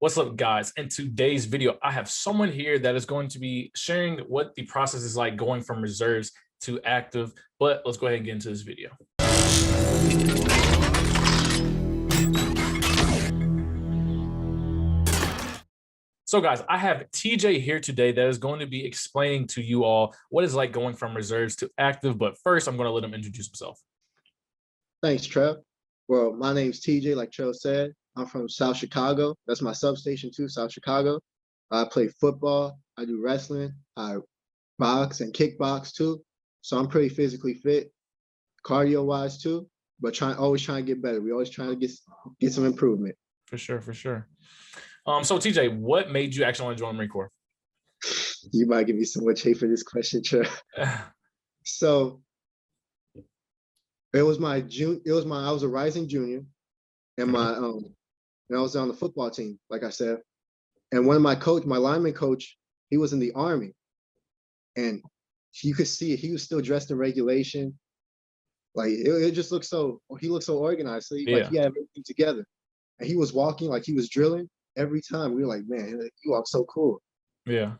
What's up, guys? In today's video, I have someone here that is going to be sharing what the process is like going from reserves to active. But let's go ahead and get into this video. So guys, I have TJ here today that is going to be explaining to you all what it's like going from reserves to active. But first, I'm going to let him introduce himself. Thanks, Trev. Well, my name's TJ, like Trev said. I'm from South Chicago. That's my substation too, South Chicago. I play football. I do wrestling. I box and kickbox too. So I'm pretty physically fit, cardio-wise too, but always trying to get better. We always trying to get some improvement. For sure, for sure. So TJ, what made you actually want to join the Marine Corps? You might give me so much hate for this question, Trev. So I was a rising junior, and and I was on the football team, like I said. And one of my lineman coach, he was in the Army, and you could see it. He was still dressed in regulation. Like it just looked he looked so organized. So he had everything together. And he was walking like he was drilling every time. We were like, man, you walk so cool. Yeah.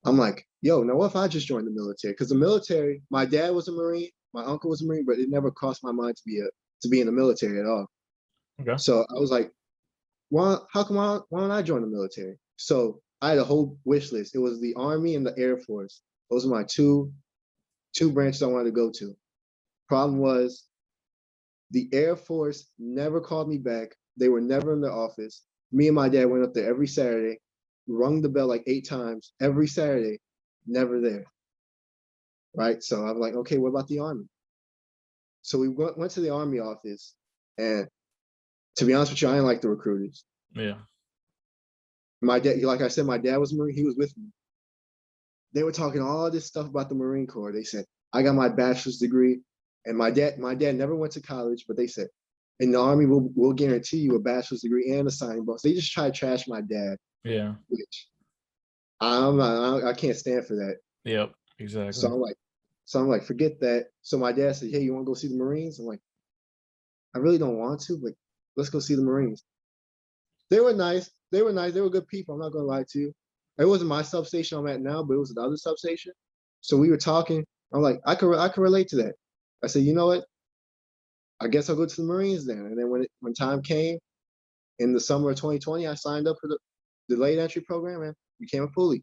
I'm like, yo, now what if I just joined the military? Because the military, my dad was a Marine, my uncle was a Marine, but it never crossed my mind to be in the military at all. Okay. So I was like, why don't I join the military? So I had a whole wish list. It was the Army and the Air Force. Those are my two branches I wanted to go to. Problem was, the Air Force never called me back. They were never in the office. Me and my dad went up there every Saturday, rung the bell like 8 times every Saturday, never there. Right? So I'm like, okay, what about the Army? So we went to the Army office, and to be honest with you, I didn't like the recruiters. Yeah. My dad, like I said, my dad was a Marine. He was with me. They were talking all this stuff about the Marine Corps. They said, I got my bachelor's degree. And my dad never went to college, but they said, in the Army, we'll guarantee you a bachelor's degree and a signing bonus. They just try to trash my dad. Yeah. Which I can't stand for that. Yep, exactly. So I'm like, forget that. So my dad said, hey, you want to go see the Marines? I'm like, I really don't want to, but let's go see the Marines. They were nice. They were good people. I'm not going to lie to you. It wasn't my substation I'm at now, but it was another substation. So we were talking. I'm like, I could relate to that. I said, you know what? I guess I'll go to the Marines then. And then when time came in the summer of 2020, I signed up for the delayed entry program and became a Poolee.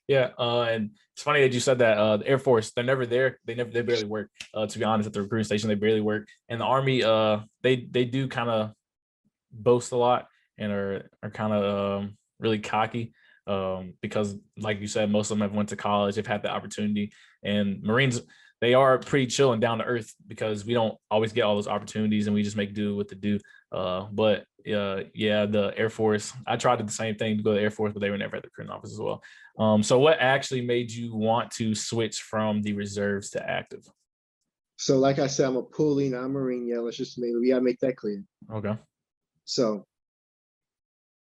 Yeah, and it's funny that you said that. The Air Force, they're never there. They barely work. To be honest, at the recruiting station, they barely work. And the Army, they do kind of boast a lot and are kind of really cocky because, like you said, most of them have went to college. They've had the opportunity. And Marines, they are pretty chill and down to earth because we don't always get all those opportunities and we just make do with the do. But yeah, the Air Force, I tried the same thing to go to the Air Force, but they were never at the recruiting office as well. So what actually made you want to switch from the reserves to active? So like I said, I'm a Poolee, not a Marine. Yeah, we gotta make that clear. Okay. So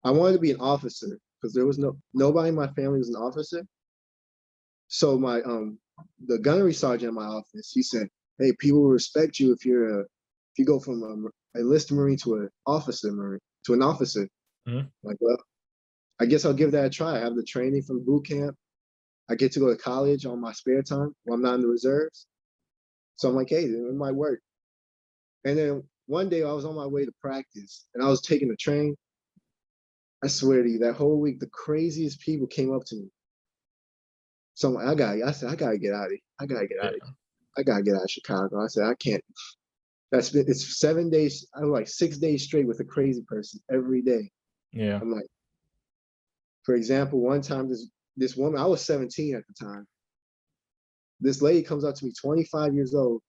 I wanted to be an officer because there was nobody in my family was an officer. So the gunnery sergeant in my office, he said, hey, people will respect you if you go from an enlisted Marine to an officer Marine to an officer. Mm-hmm. Like, well, I guess I'll give that a try. I have the training from Bootcamp. I get to go to college on my spare time while I'm not in the reserves. So I'm like, hey, it might work. And then one day I was on my way to practice and I was taking the train. I swear to you, that whole week, the craziest people came up to me. So I'm like, I said, I gotta get out of here. I gotta get out of here. I gotta get out of Chicago. I said, I can't. It's 7 days. I'm like 6 days straight with a crazy person every day. Yeah. I'm like, for example, one time this woman, I was 17 at the time. This lady comes up to me, 25 years old,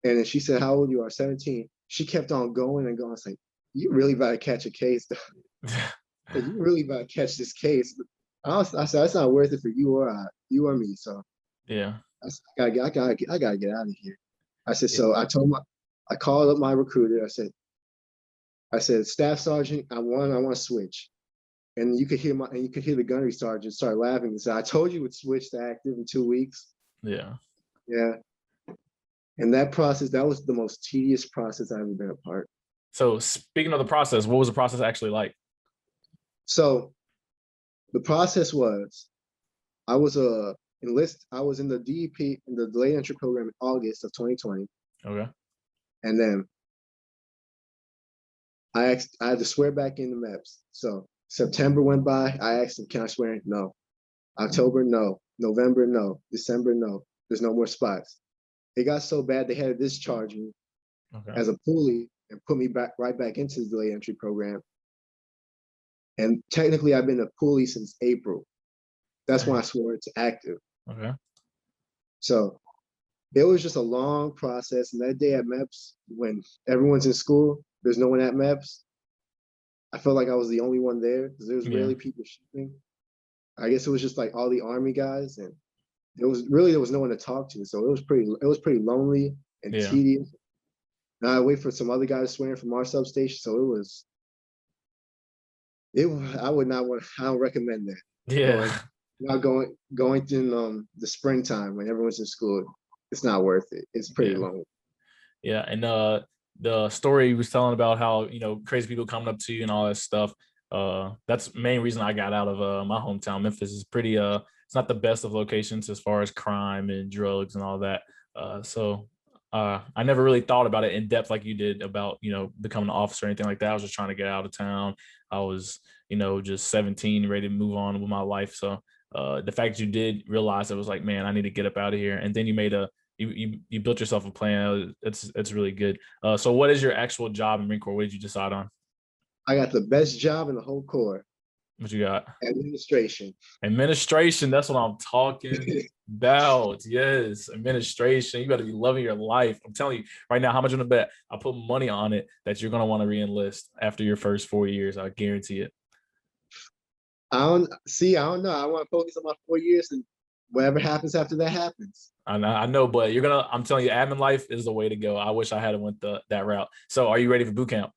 and then she said, how old you are? 17. She kept on going and going. I was like, you really about to catch a case, though. You really about to catch this case. I said, that's not worth it for you or me. So yeah, I gotta get out of here. I said, so I called up my recruiter. I said, Staff Sergeant, I want to switch. And you could hear the gunnery sergeant start laughing and say, I told you would switch to active in 2 weeks. Yeah. Yeah. And that was the most tedious process I've ever been a part. So speaking of the process, what was the process actually like? So the process was I was I was in the DEP in the delayed entry program in August of 2020. Okay. And then I had to swear back in the MEPS. So September went by. I asked them, can I swear in? No. October, no. November, no. December, no. There's no more spots. It got so bad they had to discharge me Okay. as a Poolee and put me right back into the delayed entry program. And technically, I've been a Poolee since April. That's when I swore it's active. Okay. So it was just a long process. And that day at MEPS, when everyone's in school, there's no one at MEPS. I felt like I was the only one there because there was Yeah. rarely people shooting. I guess it was just like all the Army guys, and there was no one to talk to. So it was pretty lonely and Yeah. tedious. And I wait for some other guys swearing from our substation. So I would not want. I don't recommend that. Yeah. Going in the springtime when everyone's in school. It's not worth it. It's pretty Yeah. lonely. Yeah. And the story he was telling about how, you know, crazy people coming up to you and all that stuff. That's the main reason I got out of my hometown. Memphis is pretty it's not the best of locations as far as crime and drugs and all that. I never really thought about it in depth like you did about, you know, becoming an officer or anything like that. I was just trying to get out of town. I was, you know, just 17, ready to move on with my life. So the fact that you did realize it was like, man, I need to get up out of here. And then you made you built yourself a plan. It's really good. So what is your actual job in Marine Corps? What did you decide on? I got the best job in the whole Corps, What you got? administration. Administration. That's what I'm talking about. Yes, administration. You got to be loving your life. I'm telling you right now, how much I'm gonna bet? I put money on it that you're gonna want to re-enlist after your first 4 years. I guarantee it. I don't know. I want to focus on my 4 years, and whatever happens after that happens. I know, but you're gonna. I'm telling you, admin life is the way to go. I wish I had went that route. So, are you ready for boot camp?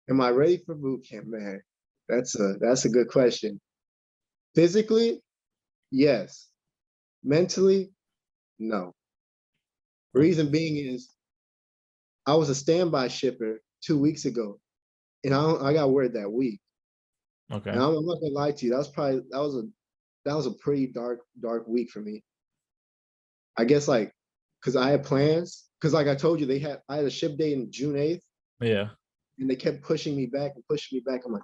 Am I ready for boot camp, man? That's a good question. Physically, yes. Mentally, no. Reason being is I was a standby shipper 2 weeks ago, and I got word that week. Okay. And I'm not gonna lie to you, that was a pretty dark week for me. I guess like because I had plans, because like I told you, I had a ship date in June 8th, Yeah. and they kept pushing me back and pushing me back. I'm like,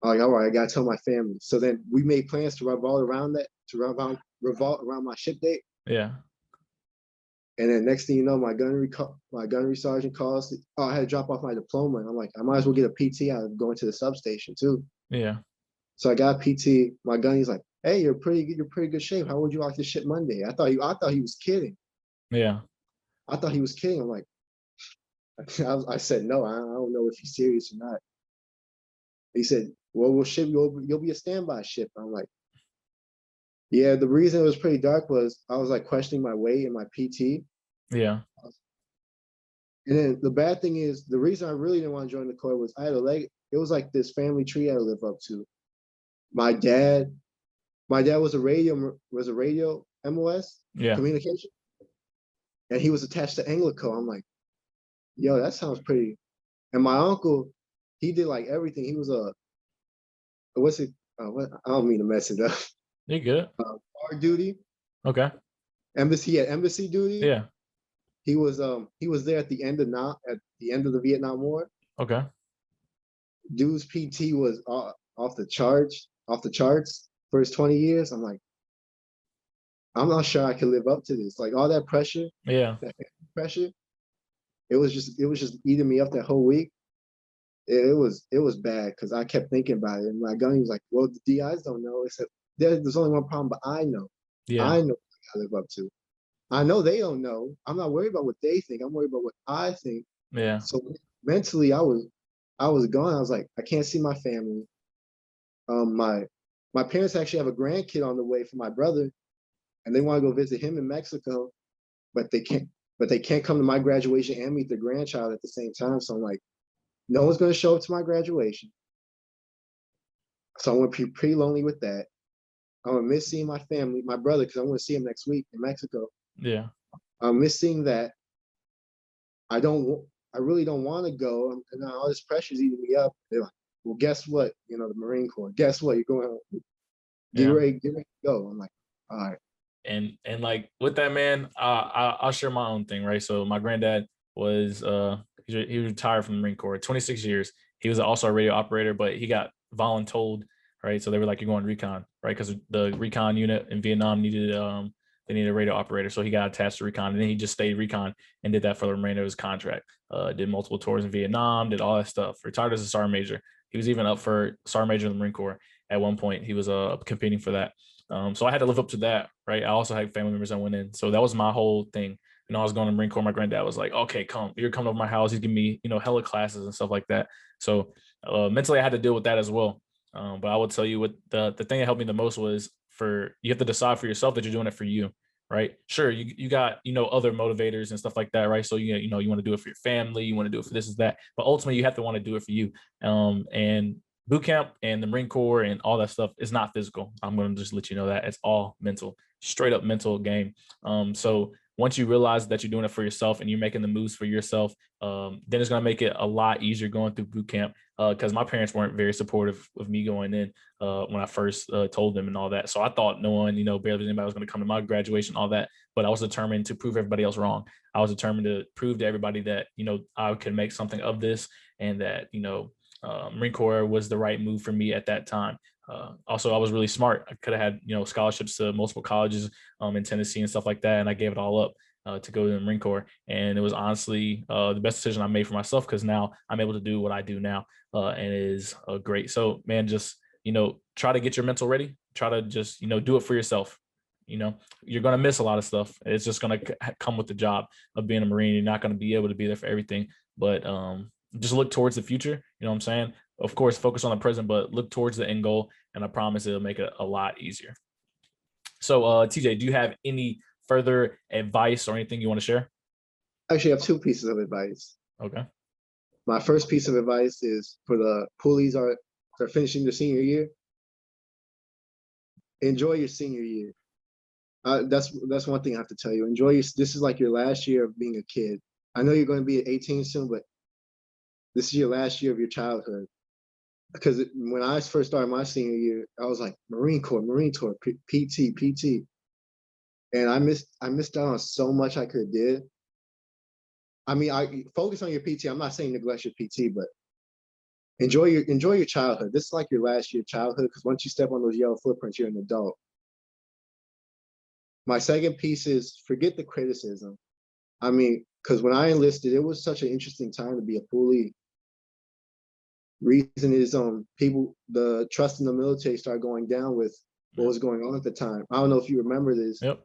all right, I gotta tell my family. So then we made plans to revolve around my ship date. Yeah. And then next thing you know, my gunnery sergeant calls. Oh, I had to drop off my diploma. And I'm like, I might as well get a PT out of going to the substation too. Yeah. So I got PT. My gunny's like, hey, you're pretty good shape. How would you like this shit Monday? I thought he was kidding. Yeah. I thought he was kidding. I'm like, I said no. I don't know if he's serious or not. He said, well, we'll ship you'll be a standby ship. I'm like, yeah. The reason it was pretty dark was I was like questioning my weight and my PT. Yeah. And then the bad thing is the reason I really didn't want to join the Corps was I had a leg. It was like this family tree I had to live up to. My dad was a radio MOS Yeah. communication, and he was attached to Anglico. I'm like, yo, that sounds pretty. And my uncle, he did like everything. He was what's it? What, I don't mean to mess it up. You good? Guard duty, Okay. embassy. He had embassy duty. Yeah. He was there at the end of the Vietnam War. Okay. Dude's PT was off the charts for his 20 years. I'm like, I'm not sure I can live up to this. Like all that pressure, Yeah. that pressure, it was just eating me up that whole week. It was bad because I kept thinking about it. And my gunny was like, well, the DIs don't know. I said, there's only one problem, but I know. Yeah. I know what I live up to. I know they don't know. I'm not worried about what they think. I'm worried about what I think. Yeah. So mentally, I was gone. I was like, I can't see my family. My parents actually have a grandkid on the way for my brother, and they want to go visit him in Mexico, but they can't. But they can't come to my graduation and meet their grandchild at the same time. So I'm like, no one's going to show up to my graduation. So I'm going to be pretty lonely with that. I'm going to miss seeing my family, my brother, because I'm going to see him next week in Mexico. Yeah. I'm missing that. I really don't want to go, and all this pressure's eating me up. well, guess what? You know, the Marine Corps. Guess what? You're going. Get Yeah. ready to go. I'm like, all right. And like with that, man, I'll share my own thing, right? So my granddad was he retired from the Marine Corps, 26 years. He was also a radio operator, but he got voluntold, right? So they were like, you're going recon, right? Because the recon unit in Vietnam they needed a radio operator, so he got attached to recon, and then he just stayed recon and did that for the remainder of his contract. Did multiple tours in Vietnam, did all that stuff. Retired as a sergeant major. He was even up for sergeant major in the Marine Corps at one point. He was competing for that. So I had to live up to that, right? I also had family members that went in. So that was my whole thing. You know, I was going to Marine Corps. My granddad was like, okay, you're coming over my house. He's giving me, hella classes and stuff like that. So mentally I had to deal with that as well. But I would tell you what the thing that helped me the most was you have to decide for yourself that you're doing it for you, right? Sure, you got, other motivators and stuff like that, right? So, you want to do it for your family. You want to do it for this is that. But ultimately, you have to want to do it for you. And boot camp and the Marine Corps and all that stuff is not physical. I'm going to just let you know that it's all mental, straight up mental game. So once you realize that you're doing it for yourself and you're making the moves for yourself, then it's going to make it a lot easier going through boot camp. Because my parents weren't very supportive of me going in when I first told them and all that. So I thought no one, barely anybody was going to come to my graduation, all that. But I was determined to prove everybody else wrong. I was determined to prove to everybody that, I could make something of this and that, Marine Corps was the right move for me at that time. Also, I was really smart. I could have had, scholarships to multiple colleges in Tennessee and stuff like that. And I gave it all up to go to the Marine Corps. And it was honestly the best decision I made for myself because now I'm able to do what I do now. And it is great. So, man, just, try to get your mental ready. Try to just, do it for yourself. You're going to miss a lot of stuff. It's just going to come with the job of being a Marine. You're not going to be able to be there for everything. But just look towards the future. You know what I'm saying? Of course, focus on the present, but look towards the end goal. And I promise it'll make it a lot easier. So, TJ, do you have any further advice or anything you want to share? Actually, I have two pieces of advice. Okay. My first piece of advice is for the Poolees they're finishing their senior year. Enjoy your senior year. That's one thing I have to tell you. This is like your last year of being a kid. I know you're going to be at 18 soon, but this is your last year of your childhood. Because when I first started my senior year, I was like, Marine Corps, PT. And I missed out on so much I could have did. I mean, I focus on your PT. I'm not saying neglect your PT, but enjoy your childhood. This is like your last year of childhood, because once you step on those yellow footprints, you're an adult. My second piece is forget the criticism. I mean, because when I enlisted, it was such an interesting time to be a Poolee. Reason is the trust in the military started going down with what was going on at the time. I don't know if you remember this, Yep.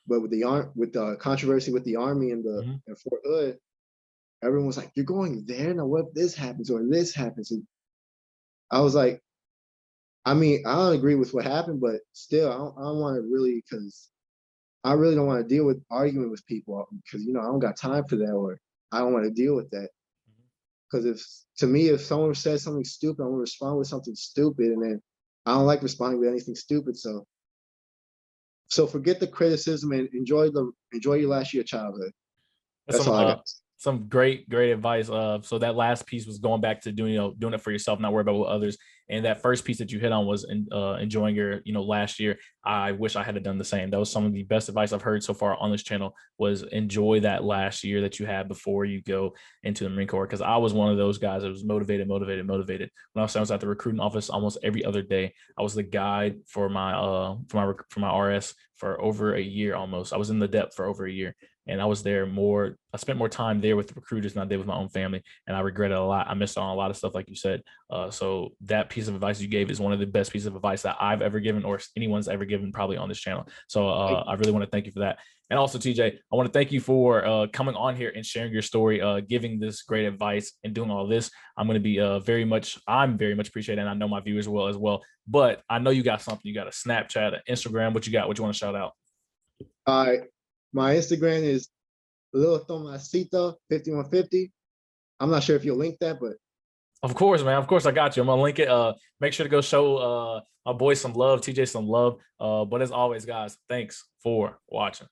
but with the controversy with the Army and in Fort Hood, everyone was like, "You're going there now? What if this happens or this happens?" And I was like, I mean, I don't agree with what happened, but still, I don't want to really, because I really don't want to deal with arguing with people because I don't got time for that, or I don't want to deal with that. Because if someone says something stupid, I'm gonna respond with something stupid, and then I don't like responding with anything stupid. So forget the criticism and enjoy your last year of childhood. That's all I got. Some great advice. So that last piece was going back to doing it for yourself, not worry about what others. And that first piece that you hit on was enjoying your last year. I wish I had done the same. That was some of the best advice I've heard so far on this channel, was enjoy that last year that you had before you go into the Marine Corps. Because I was one of those guys that was motivated. When I was at the recruiting office almost every other day. I was the guide for my RS for over a year almost. I was in the depth for over a year. And I was there I spent more time there with the recruiters than I did with my own family. And I regret it a lot. I missed on a lot of stuff, like you said. So that piece of advice you gave is one of the best pieces of advice that I've ever given, or anyone's ever given probably on this channel. So I really want to thank you for that. And also, TJ, I want to thank you for coming on here and sharing your story, giving this great advice and doing all this. I'm going to be very much appreciated. And I know my viewers will as well. But I know you got something. You got a Snapchat, an Instagram. What you got? What you want to shout out? All right. My Instagram is Lil Tomasito 5150. I'm not sure if you'll link that, but of course, man. Of course, I got you. I'm gonna link it. Make sure to go show my boy some love, TJ some love. But as always, guys, thanks for watching.